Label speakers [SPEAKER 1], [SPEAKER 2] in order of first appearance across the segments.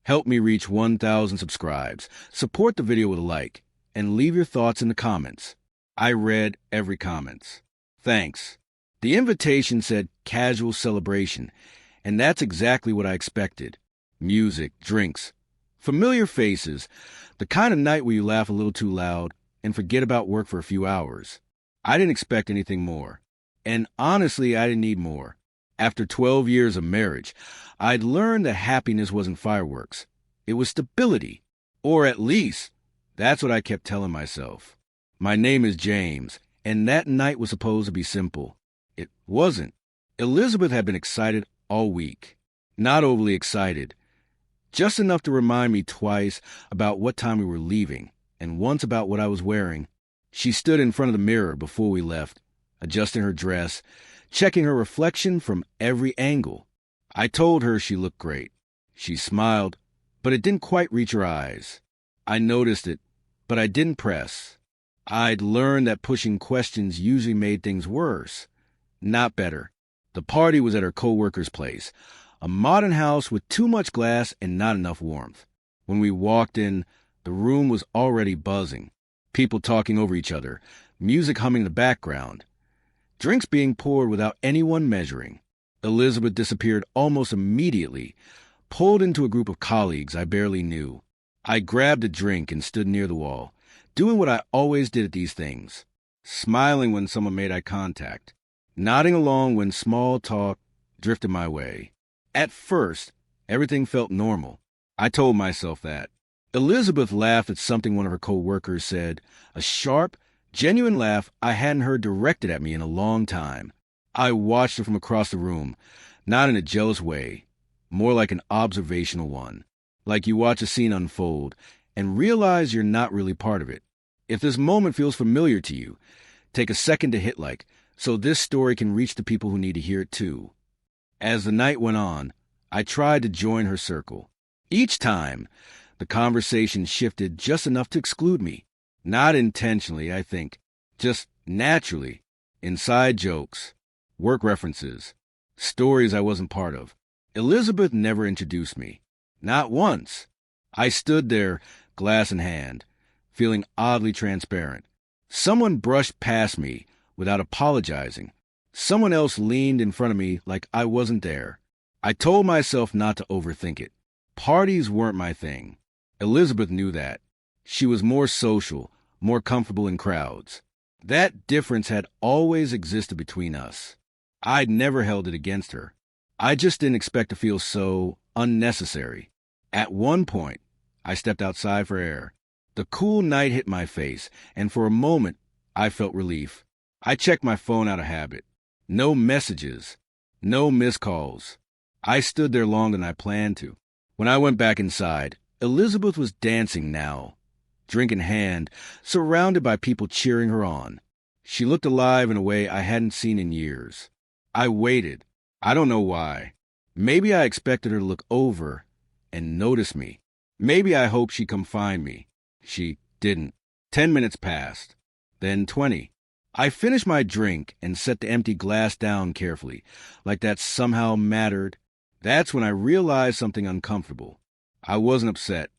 [SPEAKER 1] Help me reach 1,000 subscribes. Support the video with a like, and leave your thoughts in the comments. I read every comment. Thanks. The invitation said casual celebration, and that's exactly what I expected. Music, drinks, familiar faces, the kind of night where you laugh a little too loud and forget about work for a few hours. I didn't expect anything more. And honestly, I didn't need more. After 12 years of marriage, I'd learned that happiness wasn't fireworks. It was stability. Or at least, that's what I kept telling myself. My name is James, and that night was supposed to be simple. It wasn't. Elizabeth had been excited all week. Not overly excited. Just enough to remind me twice about what time we were leaving, and once about what I was wearing. She stood in front of the mirror before we left, adjusting her dress, checking her reflection from every angle. I told her she looked great. She smiled, but it didn't quite reach her eyes. I noticed it, but I didn't press. I'd learned that pushing questions usually made things worse, not better. The party was at her coworker's place, a modern house with too much glass and not enough warmth. When we walked in, the room was already buzzing, people talking over each other, music humming in the background, drinks being poured without anyone measuring. Elizabeth disappeared almost immediately, pulled into a group of colleagues I barely knew. I grabbed a drink and stood near the wall, doing what I always did at these things, smiling when someone made eye contact, nodding along when small talk drifted my way. At first, everything felt normal. I told myself that. Elizabeth laughed at something one of her co-workers said, a sharp, genuine laugh I hadn't heard directed at me in a long time. I watched her from across the room, not in a jealous way, more like an observational one, like you watch a scene unfold and realize you're not really part of it. If this moment feels familiar to you, take a second to hit like, so this story can reach the people who need to hear it too. As the night went on, I tried to join her circle. Each time, the conversation shifted just enough to exclude me. Not intentionally, I think, just naturally. Inside jokes, work references, stories I wasn't part of. Elizabeth never introduced me. Not once. I stood there, glass in hand, feeling oddly transparent. Someone brushed past me without apologizing. Someone else leaned in front of me like I wasn't there. I told myself not to overthink it. Parties weren't my thing. Elizabeth knew that. She was more social, more comfortable in crowds. That difference had always existed between us. I'd never held it against her. I just didn't expect to feel so unnecessary. At one point, I stepped outside for air. The cool night hit my face, and for a moment, I felt relief. I checked my phone out of habit. No messages, no missed calls. I stood there longer than I planned to. When I went back inside, Elizabeth was dancing now, drink in hand, surrounded by people cheering her on. She looked alive in a way I hadn't seen in years. I waited. I don't know why. Maybe I expected her to look over and notice me. Maybe I hoped she'd come find me. She didn't. 10 minutes passed. Then 20. I finished my drink and set the empty glass down carefully, like that somehow mattered. That's when I realized something uncomfortable. I wasn't upset.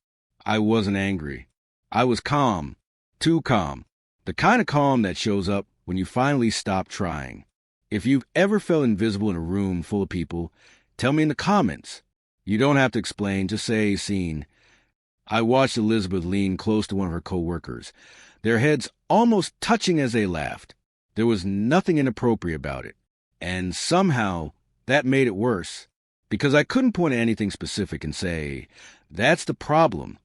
[SPEAKER 1] I wasn't angry. I was calm. Too calm. The kind of calm that shows up when you finally stop trying. If you've ever felt invisible in a room full of people, tell me in the comments. You don't have to explain, just say seen. I watched Elizabeth lean close to one of her co-workers, their heads almost touching as they laughed. There was nothing inappropriate about it. And somehow, that made it worse. Because I couldn't point at anything specific and say, that's the problem.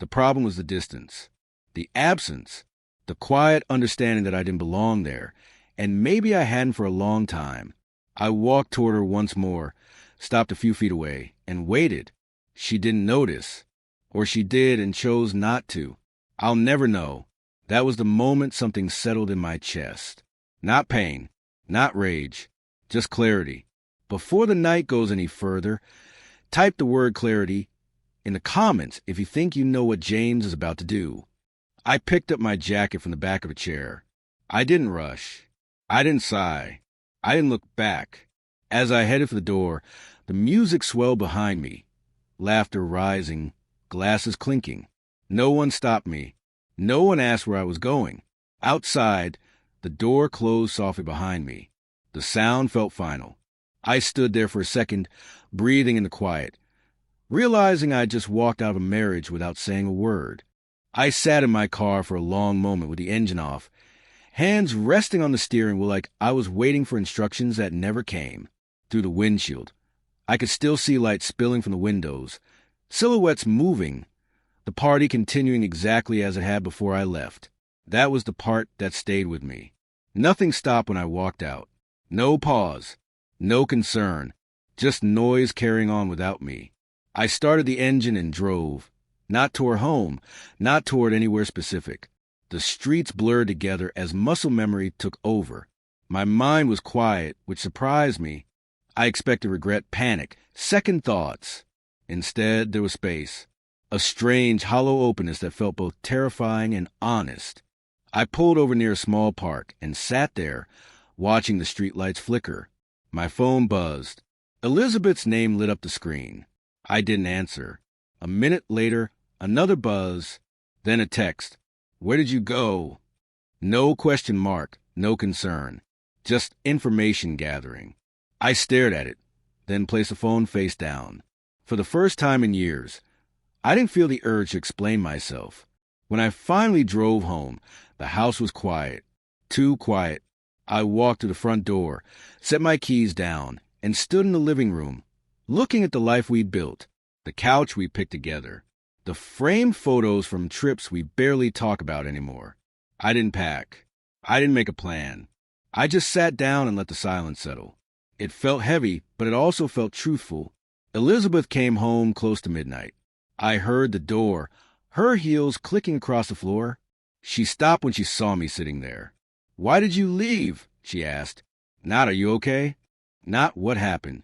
[SPEAKER 1] The problem was the distance, the absence, the quiet understanding that I didn't belong there, and maybe I hadn't for a long time. I walked toward her once more, stopped a few feet away, and waited. She didn't notice. Or she did and chose not to. I'll never know. That was the moment something settled in my chest. Not pain, not rage, just clarity. Before the night goes any further, type the word clarity in the comments if you think you know what James is about to do. I picked up my jacket from the back of a chair. I didn't rush. I didn't sigh. I didn't look back. As I headed for the door, the music swelled behind me. laughter rising, glasses clinking. No one stopped me. No one asked where I was going. Outside, the door closed softly behind me. The sound felt final. I stood there for a second, breathing in the quiet, realizing I had just walked out of a marriage without saying a word. I sat in my car for a long moment with the engine off, hands resting on the steering wheel like I was waiting for instructions that never came. Through the windshield, I could still see light spilling from the windows, silhouettes moving, the party continuing exactly as it had before I left. That was the part that stayed with me. Nothing stopped when I walked out. No pause, no concern, just noise carrying on without me. I started the engine and drove, not toward home, not toward anywhere specific. The streets blurred together as muscle memory took over. My mind was quiet, which surprised me. I expected regret, panic, second thoughts. Instead, there was space, a strange, hollow openness that felt both terrifying and honest. I pulled over near a small park and sat there, watching the streetlights flicker. My phone buzzed. Elizabeth's name lit up the screen. I didn't answer. A minute later, another buzz, then a text. "Where did you go?" No question mark, no concern, just information gathering. I stared at it, then placed the phone face down. For the first time in years, I didn't feel the urge to explain myself. When I finally drove home, the house was quiet, too quiet. I walked to the front door, set my keys down, and stood in the living room, looking at the life we'd built, the couch we picked together, the framed photos from trips we barely talk about anymore. I didn't pack. I didn't make a plan. I just sat down and let the silence settle. It felt heavy, but it also felt truthful. Elizabeth came home close to midnight. I heard the door, her heels clicking across the floor. She stopped when she saw me sitting there. "Why did you leave?" she asked. Not, "Are you okay?" Not, "What happened?"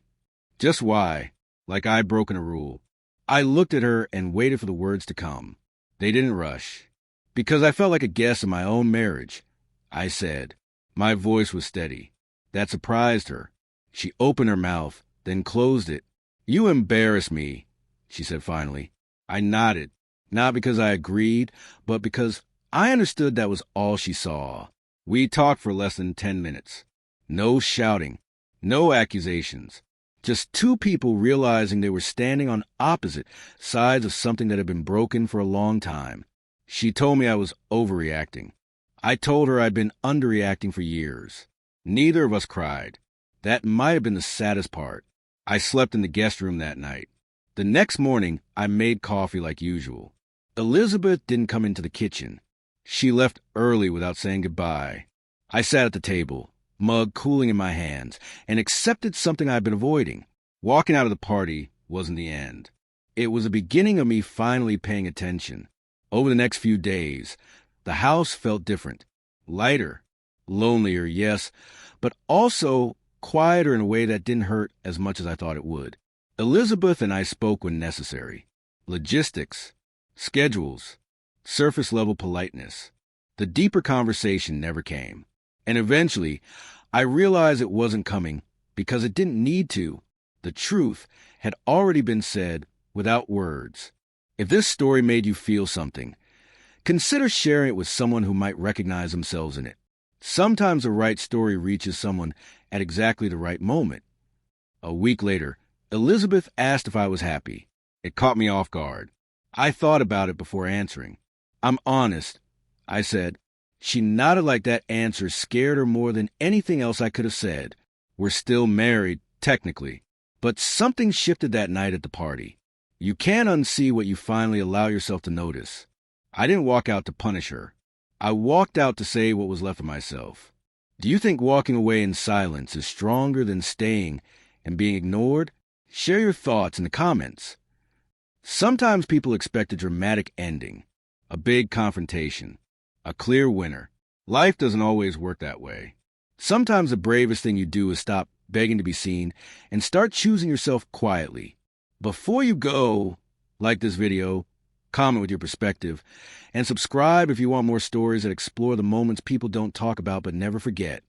[SPEAKER 1] Just why, like I'd broken a rule. I looked at her and waited for the words to come. They didn't rush. Because I felt like a guest in my own marriage. I said. My voice was steady. That surprised her. She opened her mouth, then closed it. "You embarrass me," she said finally. I nodded, not because I agreed, but because I understood that was all she saw. We talked for less than 10 minutes. No shouting, no accusations. Just two people realizing they were standing on opposite sides of something that had been broken for a long time. She told me I was overreacting. I told her I'd been underreacting for years. Neither of us cried. That might have been the saddest part. I slept in the guest room that night. The next morning, I made coffee like usual. Elizabeth didn't come into the kitchen. She left early without saying goodbye. I sat at the table, mug cooling in my hands, and accepted something I'd been avoiding. Walking out of the party wasn't the end. It was the beginning of me finally paying attention. Over the next few days, the house felt different. Lighter, lonelier, yes, but also quieter in a way that didn't hurt as much as I thought it would. Elizabeth and I spoke when necessary. Logistics, schedules, surface-level politeness. The deeper conversation never came. And eventually, I realized it wasn't coming because it didn't need to. The truth had already been said without words. If this story made you feel something, consider sharing it with someone who might recognize themselves in it. Sometimes the right story reaches someone at exactly the right moment. A week later, Elizabeth asked if I was happy. It caught me off guard. I thought about it before answering. "I'm honest," I said. She nodded like that answer scared her more than anything else I could have said. We're still married, technically. But something shifted that night at the party. You can't unsee what you finally allow yourself to notice. I didn't walk out to punish her. I walked out to say what was left of myself. Do you think walking away in silence is stronger than staying and being ignored? Share your thoughts in the comments. Sometimes people expect a dramatic ending, a big confrontation, a clear winner. Life doesn't always work that way. Sometimes the bravest thing you do is stop begging to be seen and start choosing yourself quietly. Before you go, like this video, comment with your perspective, and subscribe if you want more stories that explore the moments people don't talk about but never forget.